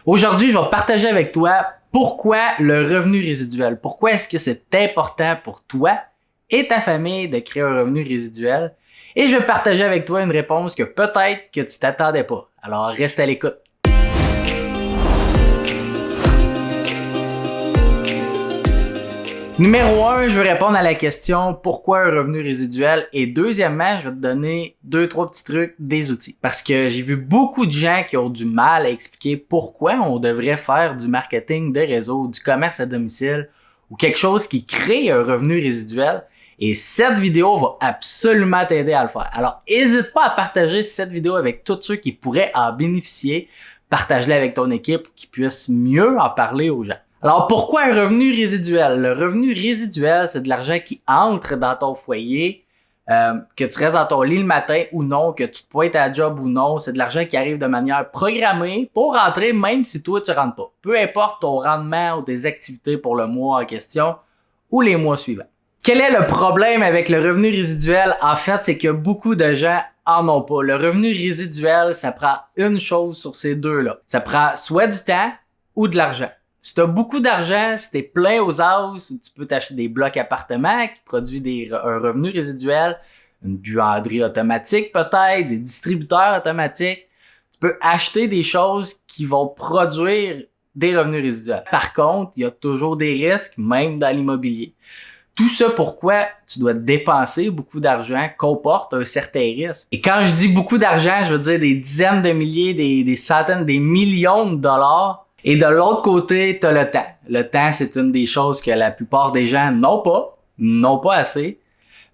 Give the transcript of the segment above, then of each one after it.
Aujourd'hui, je vais partager avec toi pourquoi le revenu résiduel. Pourquoi est-ce que c'est important pour toi et ta famille de créer un revenu résiduel? Et je vais partager avec toi une réponse que peut-être que tu t'attendais pas. Alors, reste à l'écoute. Numéro 1, je vais répondre à la question pourquoi un revenu résiduel et deuxièmement, je vais te donner 2-3 petits trucs, des outils. Parce que j'ai vu beaucoup de gens qui ont du mal à expliquer pourquoi on devrait faire du marketing de réseau, du commerce à domicile ou quelque chose qui crée un revenu résiduel. Et cette vidéo va absolument t'aider à le faire. Alors, n'hésite pas à partager cette vidéo avec tous ceux qui pourraient en bénéficier. Partage-la avec ton équipe pour qu'ils puissent mieux en parler aux gens. Alors, pourquoi un revenu résiduel? Le revenu résiduel, c'est de l'argent qui entre dans ton foyer, que tu restes dans ton lit le matin ou non, que tu te pointes à la job ou non. C'est de l'argent qui arrive de manière programmée pour rentrer même si toi, tu rentres pas. Peu importe ton rendement ou tes activités pour le mois en question ou les mois suivants. Quel est le problème avec le revenu résiduel? En fait, c'est que beaucoup de gens en ont pas. Le revenu résiduel, ça prend une chose sur ces deux-là. Ça prend soit du temps ou de l'argent. Si tu as beaucoup d'argent, si tu es plein aux as, tu peux t'acheter des blocs appartements qui produisent un revenu résiduel, une buanderie automatique peut-être, des distributeurs automatiques. Tu peux acheter des choses qui vont produire des revenus résiduels. Par contre, il y a toujours des risques, même dans l'immobilier. Tout ça pourquoi tu dois dépenser beaucoup d'argent comporte un certain risque. Et quand je dis beaucoup d'argent, je veux dire des dizaines de milliers, des centaines, des millions de dollars. Et de l'autre côté, tu as le temps. Le temps, c'est une des choses que la plupart des gens n'ont pas assez,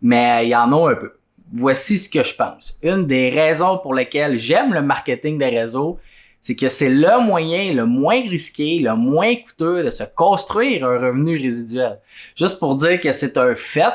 mais ils en ont un peu. Voici ce que je pense. Une des raisons pour lesquelles j'aime le marketing des réseaux, c'est que c'est le moyen le moins risqué, le moins coûteux de se construire un revenu résiduel. Juste pour dire que c'est un fait,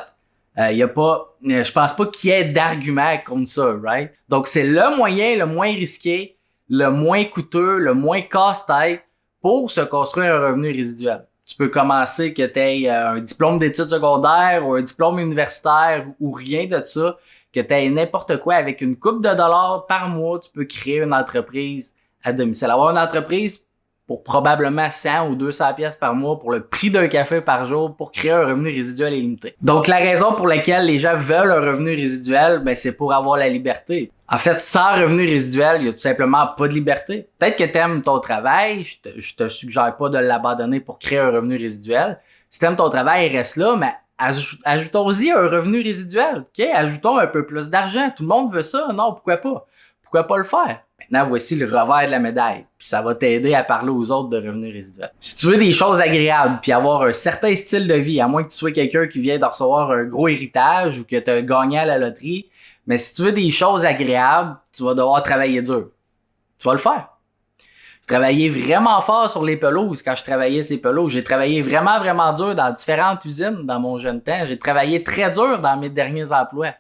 je pense pas qu'il y ait d'argument contre ça, right? Donc c'est le moyen le moins risqué, le moins coûteux, le moins casse-tête pour se construire un revenu résiduel. Tu peux commencer que tu aies un diplôme d'études secondaires ou un diplôme universitaire ou rien de ça, que tu aies n'importe quoi avec une couple de dollars par mois, tu peux créer une entreprise à domicile. Avoir une entreprise pour probablement 100 ou 200 pièces par mois pour le prix d'un café par jour pour créer un revenu résiduel illimité. Donc, la raison pour laquelle les gens veulent un revenu résiduel, c'est pour avoir la liberté. En fait, sans revenu résiduel, il y a tout simplement pas de liberté. Peut-être que t'aimes ton travail, je te suggère pas de l'abandonner pour créer un revenu résiduel. Si t'aimes ton travail, reste là, mais ajoutons-y un revenu résiduel, ok? Ajoutons un peu plus d'argent. Tout le monde veut ça, non? Pourquoi pas? Pourquoi pas le faire? Maintenant, voici le revers de la médaille. Puis ça va t'aider à parler aux autres de revenus résiduels. Si tu veux des choses agréables puis avoir un certain style de vie, à moins que tu sois quelqu'un qui vient de recevoir un gros héritage ou que tu as gagné à la loterie, mais si tu veux des choses agréables, tu vas devoir travailler dur. Tu vas le faire. J'ai travaillé vraiment fort sur les pelouses quand je travaillais ces pelouses. J'ai travaillé vraiment, vraiment dur dans différentes usines dans mon jeune temps. J'ai travaillé très dur dans mes derniers emplois.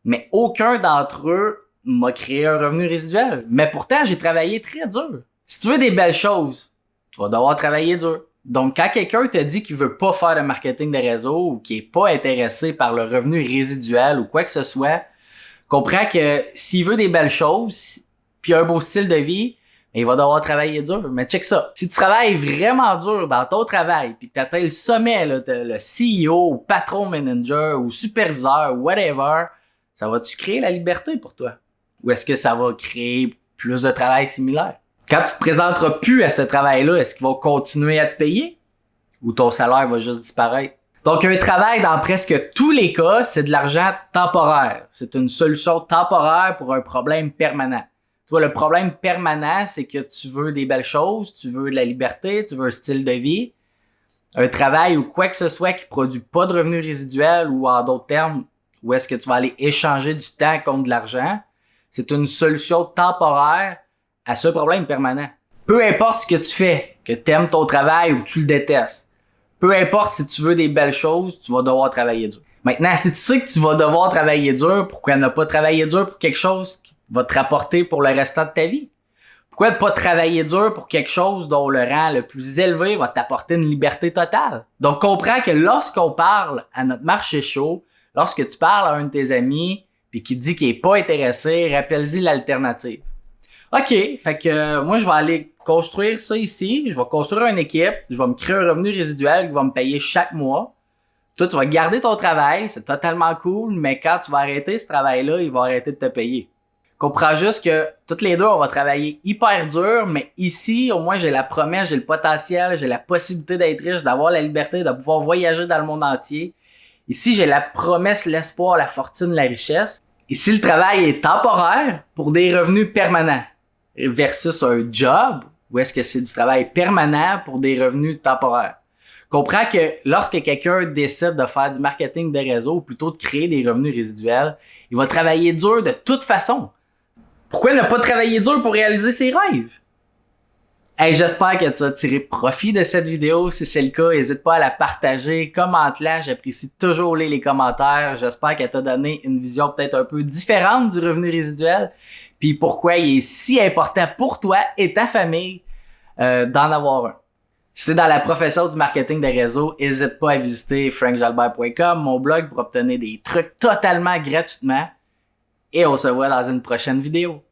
Mais aucun d'entre eux m'a créé un revenu résiduel. Mais pourtant, j'ai travaillé très dur. Si tu veux des belles choses, tu vas devoir travailler dur. Donc, quand quelqu'un te dit qu'il veut pas faire de marketing de réseau ou qu'il est pas intéressé par le revenu résiduel ou quoi que ce soit, comprends que s'il veut des belles choses puis un beau style de vie, il va devoir travailler dur. Mais check ça. Si tu travailles vraiment dur dans ton travail puis que tu atteins le sommet, là, le CEO ou patron manager ou superviseur ou whatever, ça va-tu créer la liberté pour toi? Ou est-ce que ça va créer plus de travail similaire? Quand tu te présenteras plus à ce travail-là, est-ce qu'ils vont continuer à te payer? Ou ton salaire va juste disparaître? Donc, un travail, dans presque tous les cas, c'est de l'argent temporaire. C'est une solution temporaire pour un problème permanent. Tu vois, le problème permanent, c'est que tu veux des belles choses, tu veux de la liberté, tu veux un style de vie. Un travail ou quoi que ce soit qui produit pas de revenus résiduels ou en d'autres termes, où est-ce que tu vas aller échanger du temps contre de l'argent, c'est une solution temporaire à ce problème permanent. Peu importe ce que tu fais, que tu aimes ton travail ou que tu le détestes, peu importe si tu veux des belles choses, tu vas devoir travailler dur. Maintenant, si tu sais que tu vas devoir travailler dur, pourquoi ne pas travailler dur pour quelque chose qui va te rapporter pour le restant de ta vie? Pourquoi ne pas travailler dur pour quelque chose dont le rang le plus élevé va t'apporter une liberté totale? Donc, comprends que lorsqu'on parle à notre marché chaud, lorsque tu parles à un de tes amis puis qui te dit qu'il est pas intéressé, rappelle-y l'alternative. OK, fait que moi je vais aller construire ça ici, je vais construire une équipe, je vais me créer un revenu résiduel qui va me payer chaque mois. Toi, tu vas garder ton travail, c'est totalement cool, mais quand tu vas arrêter ce travail-là, il va arrêter de te payer. Comprends juste que toutes les deux, on va travailler hyper dur, mais ici, au moins, j'ai la promesse, j'ai le potentiel, j'ai la possibilité d'être riche, d'avoir la liberté, de pouvoir voyager dans le monde entier. Ici, j'ai la promesse, l'espoir, la fortune, la richesse. Ici, le travail est temporaire pour des revenus permanents versus un job où est-ce que c'est du travail permanent pour des revenus temporaires. Comprends que lorsque quelqu'un décide de faire du marketing de réseau ou plutôt de créer des revenus résiduels, il va travailler dur de toute façon. Pourquoi ne pas travailler dur pour réaliser ses rêves? Hey, j'espère que tu as tiré profit de cette vidéo. Si c'est le cas, n'hésite pas à la partager, commente-la. J'apprécie toujours lire les commentaires. J'espère qu'elle t'a donné une vision peut-être un peu différente du revenu résiduel. Puis pourquoi il est si important pour toi et ta famille d'en avoir un. Si t'es dans la profession du marketing de réseau, n'hésite pas à visiter frankjalbert.com, mon blog, pour obtenir des trucs totalement gratuitement. Et on se voit dans une prochaine vidéo.